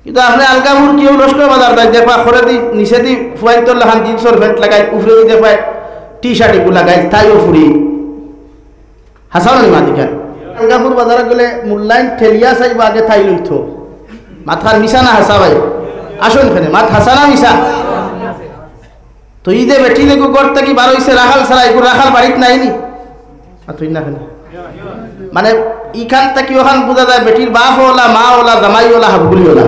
কিন্তু আপনি আলকাপুর কেউ লস্কর বাজার দেয় দেখবা খরে দি নিচে দি ফুয়াই তোর লাহান জিন্সর প্যান্ট লাগাই উপরে দি দেখবা টি শার্ট এগুলো লাগাই তাইও ফুরি হাসানি মাদিকার আলকাপুর বাজারে গেলে মূল্যায়ন ঠেলিয়া চাইবা আগে তাই লইতো মাথার মিশা না হাসা ভাই আসুন ফেনে মাথা হাসা না মিশা তো ঈদে বেটি দেখো করতে কি বার হইছে রাখাল ছাড়া এগুলো রাখাল বাড়িত নাইনি তুই না ফেনে মানে ইখান থেকে ওখান বোঝা যায় বেটির বাপ ওলা মা ওলা জামাই ওলা হাবগুলি ওলা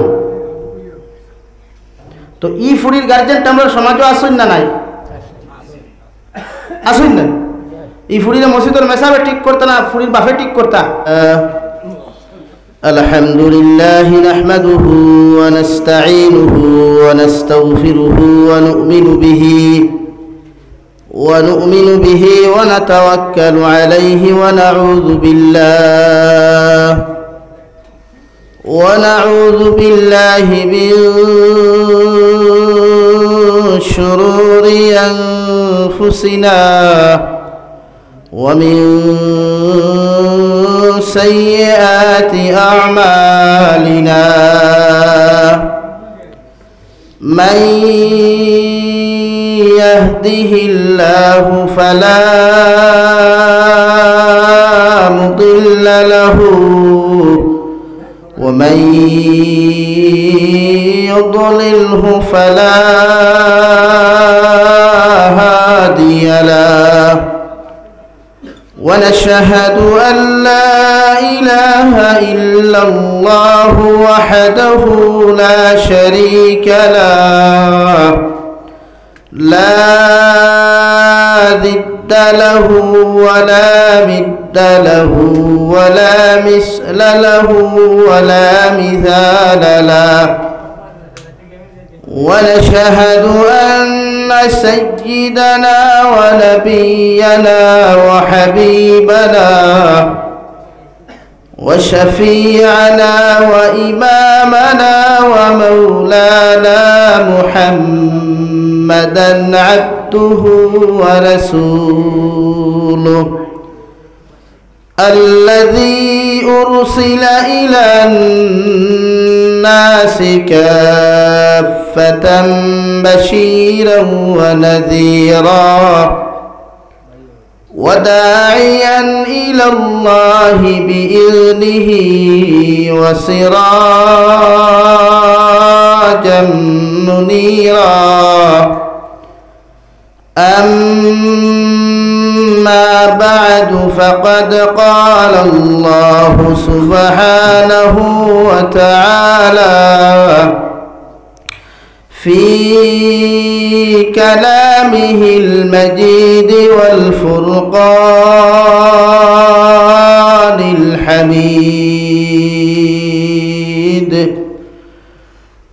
তো ই ফুরির গার্জেনটা আমরা সমাজও আসুন না নাই আসুন না ই ফুরির মসজিদের মেসাবে ঠিক করতে না ফুরির বাপে ঠিক করতা আলহামদুলিল্লাহি নাহমাদুহু ওয়া নাস্তাঈনুহু ওয়া নাস্তাগফিরুহু ওয়া নু'মিনু বিহি ওয়া নাতাওয়াক্কালু আলাইহি ওয়া নাউযু বিল্লাহি মিন শুরুরি আনফুসিনা ومن سيئات أعمالنا من يهده الله فلا مضل له ومن يضلله فلا هادي له ونشهد أن لا إله إلا الله وحده لا شريك له لا ضد له ولا مد له ولا مثل له ولا مثال له ونشهد أن سيدنا ونبينا وحبيبنا وشفيعنا وإمامنا ومولانا محمدا عبده ورسوله الذي أرسل إلى الناس كافة بشيرا ونذيرا وداعيا إلى الله بإذنه وسراجا منيرا أما بعد فقد قال الله سبحانه وتعالى في كلامه المجيد والفرقان الحميد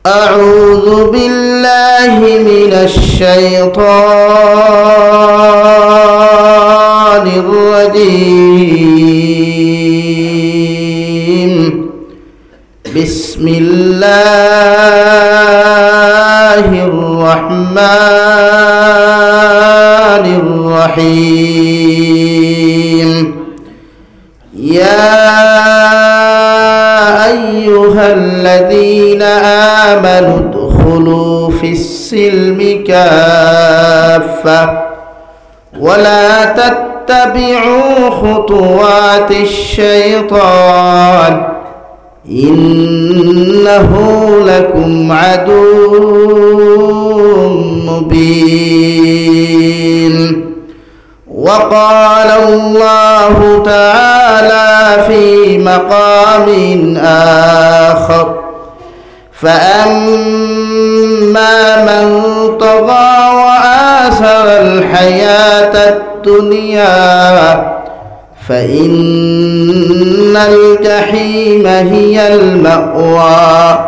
أعوذ بالله من الشيطان الرجيم بسم الله الرحمن الرحيم يا أيها الذين آمنوا ادخلوا في السلم كافة ولا تتبعوا خطوات الشيطان إنه لكم عدو مبين وقال الله تعالى في مقام آخر فأما من طغى وآثر الحياة الدنيا فإن الجحيم هي المأوى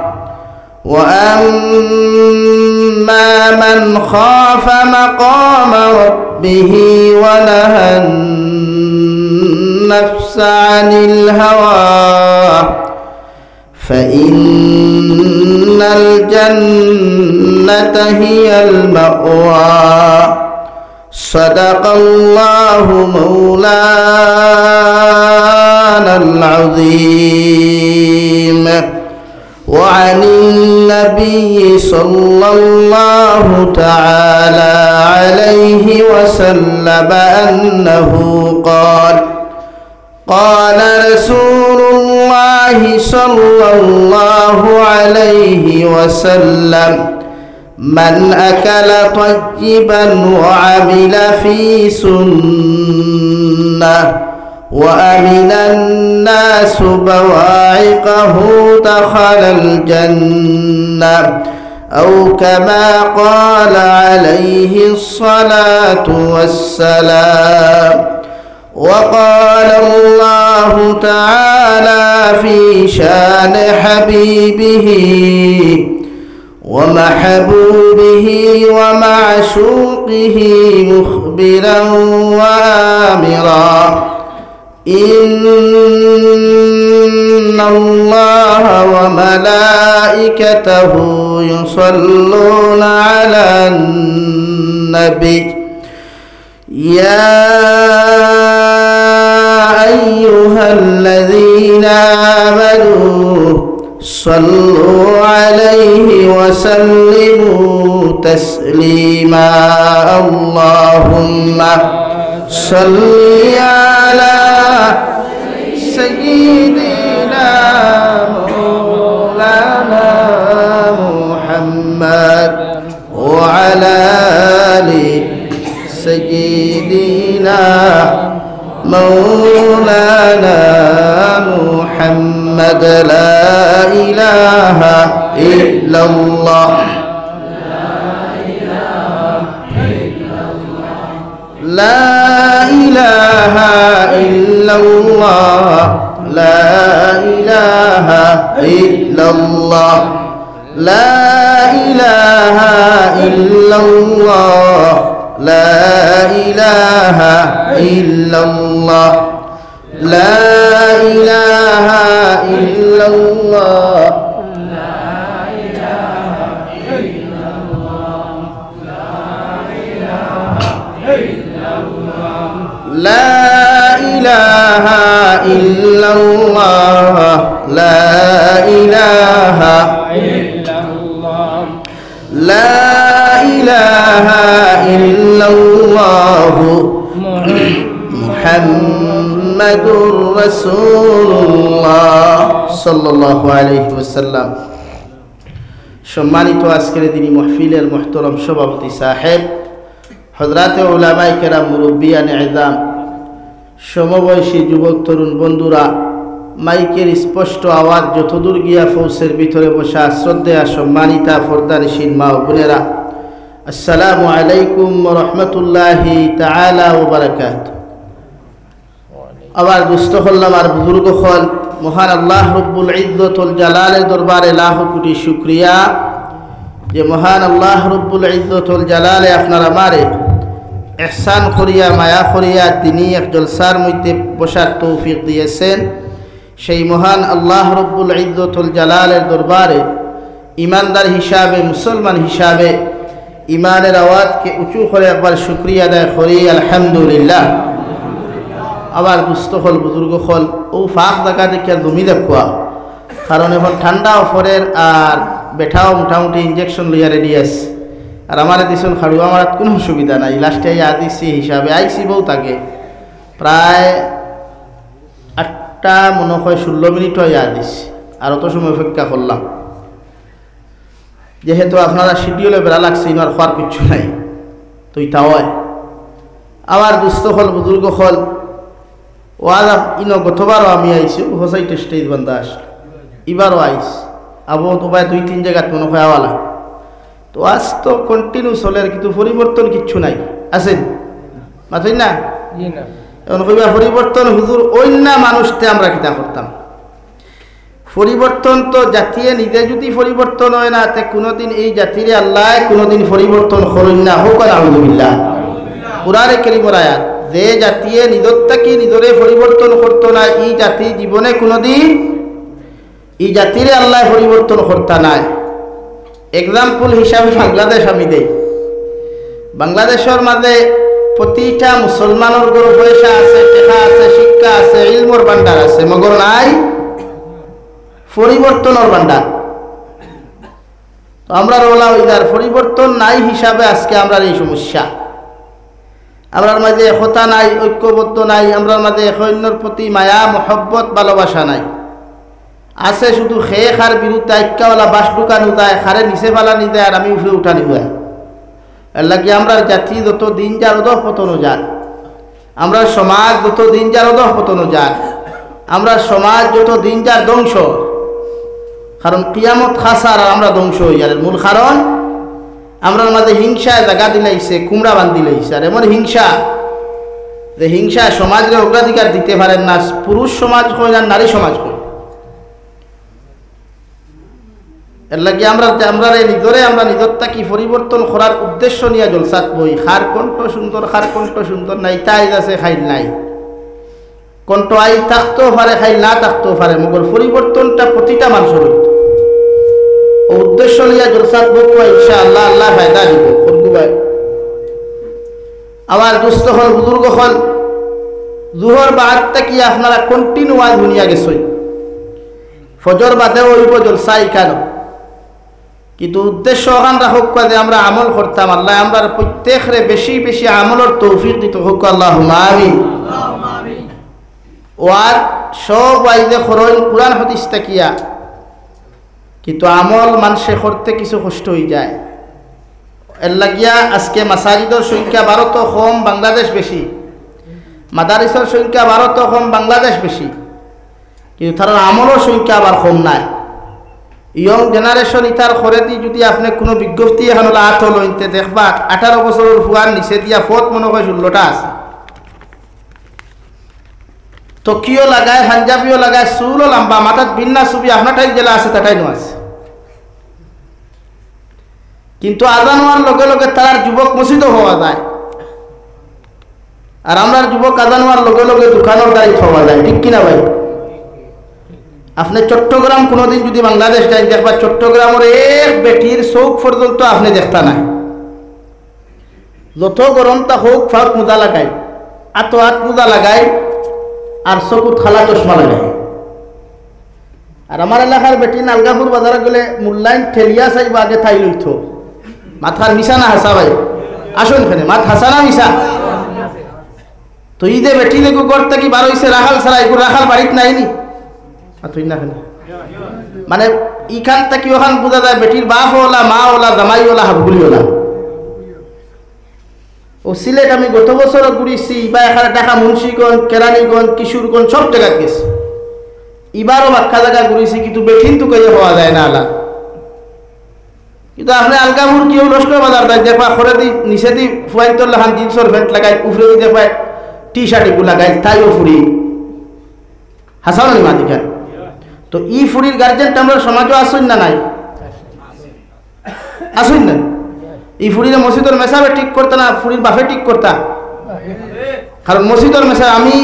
وأما من خاف مقام ربه ونهى النفس عن الهوى فإن الجنة هي المأوى صدق الله مولانا العظيم وعن النبي صلى الله تعالى عليه وسلم أنه قال قال رسول الله صلى الله عليه وسلم من أكل طيبا وعمل في سنة وأمن الناس بواعقه دخل الجنة أو كما قال عليه الصلاة والسلام. وقال الله تعالى في شان حبيبه ومحبوبه ومعشوقه مخبرا وآمرا إن الله وملائكته يصلون على النبي يا أيها الذين آمنوا صلوا عليه وسلموا تسليما. اللهم صل على سيدنا مولانا محمد وعلى آل سيدنا مولانا محمد. لا إله إلا الله لا إله إلا الله لا إله إلا الله لا إله إلا الله لا إله إلا الله لا إله إلا الله لا إله إلا الله لا إله إلا الله لا إله إلا الله محمد رسول الله صلى الله عليه وسلم. সম্মানিত আজকের দিনী মাহফিলের মুহতারাম সভাপতি সাহেব, হযরতে উলামায়ে কেরাম, মুরব্বিয়ানে ইজাম, সমবয়সী যুবক তরুণ বন্ধুরা, মাইকের স্পষ্ট আওয়াজ যতদূর গিয়া ফৌসের ভিতরে বসা শ্রদ্ধেয়া সম্মানিতা ফরদানিশীন মা ও বোনেরা, আসসালামু আলাইকুম ওয়া রাহমাতুল্লাহি তাআলা ওয়া বারাকাতুহু। আবার দুস্থ হল্লাম আর বুজুর্গ হল, মহান আল্লাহ রব্বুল ইজ্জতুল জালালের দরবারে লাখ কোটি শুকরিয়া যে মহান আল্লাহ রব্বুল ইজ্জতুল জালালে আপনার আমারে ইহসান করিয়া মায়া করিয়া তিনি এক জলসার মধ্যে বসার তৌফিক দিয়েছেন। সেই মহান আল্লাহ রব্বুল ইজ্জতুল জালালের দরবারে ইমানদার হিসাবে, মুসলমান হিসাবে ইমানের আওয়াজকে উঁচু করে একবার শুকরিয়া আদায় করি আলহামদুলিল্লাহ। আবার দুস্থ হল, বুজুর্গ হল, ও ফাঁক দেখা দেখিয়া জমি দেখুয়া, কারণ এখন ঠান্ডা অফরের আর বেঠাও মোটামুটি ইঞ্জেকশন লইয়া রেডি আছে। আর আমার দিছন খাড়ু, আমার কোনো অসুবিধা নাই। লাস্টে আদিছি হিসাবে আইসি বউ তাকে প্রায় 8টা মনে হয় 16 মিনিট হয় আদিছি, আর অত সময় অপেক্ষা করলাম। যেহেতু আপনারা শিডিউলে বেড়া লাগছে, ইনার খাওয়ার কিচ্ছু নাই, তো ইটা হয়। আবার দুস্থ হল, বুজুর্গ হল, ওয়াজ ইনো গতবারও আমি আইছি, হোসাই টেস্টেজ বান্দা আসলো, এবারও আইস আবু তো ভাই 2-3 জায়গাত মনে হয় আওয়ালা। তো আজ তো কন্টিনিউ চলে, কিন্তু পরিবর্তন কিচ্ছু নাই, আছেন মাথুই না? এখন কইবা পরিবর্তন হুজুর অন্য মানুষতে আমরা কিতা করতাম। পরিবর্তন তো জাতিয়ে নিজে যদি পরিবর্তন হয় না, তে কোনোদিন এই জাতিরে আল্লাহ কোনোদিন পরিবর্তন করেন না। হোক আলহামদুলিল্লাহ। কুরআনে কারীমের আয়াত, যে জাতিয়ে নিজরটাকে নিজরে পরিবর্তন করতো না, এই জাতি জীবনে কোনোদিন এই জাতিরে আল্লাহ পরিবর্তন করতা নাই। এক্সাম্পল হিসাবে বাংলাদেশ আমি দেই। বাংলাদেশের মাঝে প্রতিটা মুসলমানের গরু পয়সা আছে, টাকা আছে, শিক্ষা আছে, ইলমর ভান্ডার আছে, মগর নাই পরিবর্তনের ভান্ডার। তো আমরা রোলা ওইদার পরিবর্তন নাই হিসাবে আজকে আমরা এই সমস্যা, আমরার মাঝে একতা নাই, ঐক্যবদ্ধ নাই, আমরার মাঝে অন্যর প্রতি মায়া মহব্বত ভালোবাসা নাই। আছে শুধু খেয়ে খার বিরুদ্ধে আইক্যাওয়ালা বাস ঢুকানো যায়, খারে নিচে ফালানি যায় আর আমি উঠে উঠানি যায়। এর লাগে আমরা জাতি যত দিন যার অধঃ পতন যান, আমরা সমাজ যত দিন যার অধঃ পতন যান, আমরা সমাজ যত দিন যার ধ্বংস। কারণ কিয়ামত খাসার আর আমরা ধ্বংস হয়ে যার মূল কারণ আমরা মাঝে হিংসায় জায়গা দিলাইছে, কুমড়া বান্ধি লাইছে। আর এমন হিংসা যে হিংসা সমাজের অগ্রাধিকার দিতে পারেন না, পুরুষ সমাজ কই না নারী সমাজ কই। এর লাগে আমরা নিজরটা কি পরিবর্তন করার উদ্দেশ্য নিয়ে জলসাত বই। খার কণ্ঠ সুন্দর নাই, তাই আছে খাইল নাই, কণ্ঠ আই থাকতেও পারে খাইল না থাকতেও পারে, মগর পরিবর্তনটা প্রতিটা মানুষের ও উদ্দেশ্য নিয়ে জলসাত বই ইনশাআল্লাহ আল্লাহ ফায়দা দিব করবো ভাই। আমার দুস্থ হল বুজুর্গ হল জুহর বাদটা কি আপনারা কন্টিনিউ আজ দুনিয়া গেছই, ফজর বাদেও ওইব জলসাই কেন, কিন্তু উদ্দেশ্য ওখান রাখুক যে আমরা আমল করতাম। আল্লাহ আমরা প্রত্যেকরে বেশি বেশি আমলের তৌফিক দিত হোক, আল্লাহুম্মা আমিন। ওয়ার সব ওয়াইদে খরইন কুরআন হাদিস তাকিয়া, কিন্তু আমল মানুষে করতে কিছু কষ্ট হয়ে যায়। এর লাগিয়া আজকে মাসাজিদের সংখ্যা ভারত কম, বাংলাদেশ বেশি, মাদারিসের সংখ্যা ভারত কম, বাংলাদেশ বেশি, কিন্তু তার আমলের সংখ্যা আবার কম নাই। ইয়ং জেনারেশন ইতার খরেদি যদি আপনি কোনো বিজ্ঞপ্তি এখন আট হলো ইনতে দেখবা 18 বছরের ফুয়ার নিচে দিয়া ফত মনে হয় 16টা আছে। তকিও লাগায়, পাঞ্জাবিও লাগায়, চুলও লম্বা, মাথাত বিন্না ছবি আপনারটাই জেলা আছে তাটাই নো আছে। কিন্তু আজান হওয়ার লগে লগে তার যুবক মসজিদও হওয়া যায়, আর আমরা যুবক আজান হওয়ার লগে লগে দোকানের গাড়ি হওয়া যায়, ঠিক কিনা ভাই? আপনি চট্টগ্রাম কোনোদিন যদি বাংলাদেশ যাই দেখবা চট্টগ্রামের এক বেটির চৌক পর্যন্ত আপনি দেখতা না, যত গরমটা হোক ফাঁক মোজা লাগাই, আত মোজা লাগাই, আর চকুত খালা চশমা লাগাই। আর আমার এলাকার বেটি নালগাপুর বাজারে গেলে মূল্যায়ন ঠেলিয়া চাইব আগে ঠাই লইত, মাথার মিশা না হাসা ভাই, আসুন এখানে মাথ হাসা না মিশা। তো ঈদে বেটি লেগু করতে কি বার হইছে রাখাল ছাড়া, এগুলো রাখাল বাড়িত নাইনি মানে ইখান থেকে ওখান বোঝা যায় বেটির বাপ ওলা, মা ওলা, জামাই ওলা, হাবগুলি ওলা। ও সিলেট আমি গত বছর ঘুরেছি, বা এখানে টাকা মুন্সিগঞ্জ, কেরানীগঞ্জ, কিশোরগঞ্জ সব জায়গা গেছি, এবারও বাক্কা জায়গা ঘুরেছি, কিন্তু বেঠিন তো কেউ হওয়া যায় না আলা। কিন্তু আপনি আলগাপুর কেউ লস্কর বাজার দেয় দেখবা খরে দি নিচে দি ফুয়াইতর লাখান জিন্সর প্যান্ট লাগাই, উফরে দি দেখবাই টি শার্ট এগুলো লাগাই, তাইও ফুরি হাসাও নি মাদিকার। তো ই ফুরির গার্জেনটা আমরা সমাজও আসুন না নাই, আসুন না। এই ফুরির মসজিদের মেসাবে ঠিক করতে না, ফুরির বাফে ঠিক করতা। কারণ মসজিদের মেসা আমি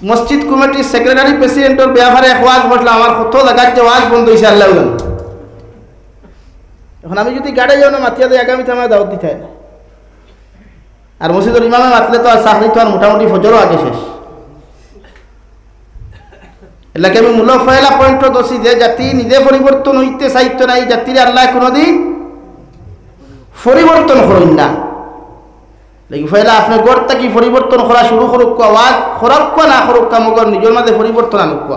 মসজিদ কমিটির সেক্রেটারি প্রেসিডেন্টের ব্যাপারে এক ওয়াজ বসলাম, আমার কত লাগাচ্ছে ওয়াজ বন্ধ হয়েছে আল্লাহ। এখন আমি যদি গাড়ি যাও না মাতিয়া দিয়ে আগামীতে আমার দাওয়াত দিতে হয়, আর মসজিদের ইমামে মাতলে তো আর চাকরি তো আর মোটামুটি ফজরও আগে শেষ। এলাকে আমি মূল ফয়লা পয়েন্ট দোষী যে জাতি নিজে পরিবর্তন হইতে চাইতো না, এই জাতির আল্লাহ কোনোদিন পরিবর্তন করেন না। ফয়লা আপনার গড়টা কি পরিবর্তন করা শুরু করুক, ওয়াজ খরক না করুক, মগর নিজের মাঝে পরিবর্তন আনুক।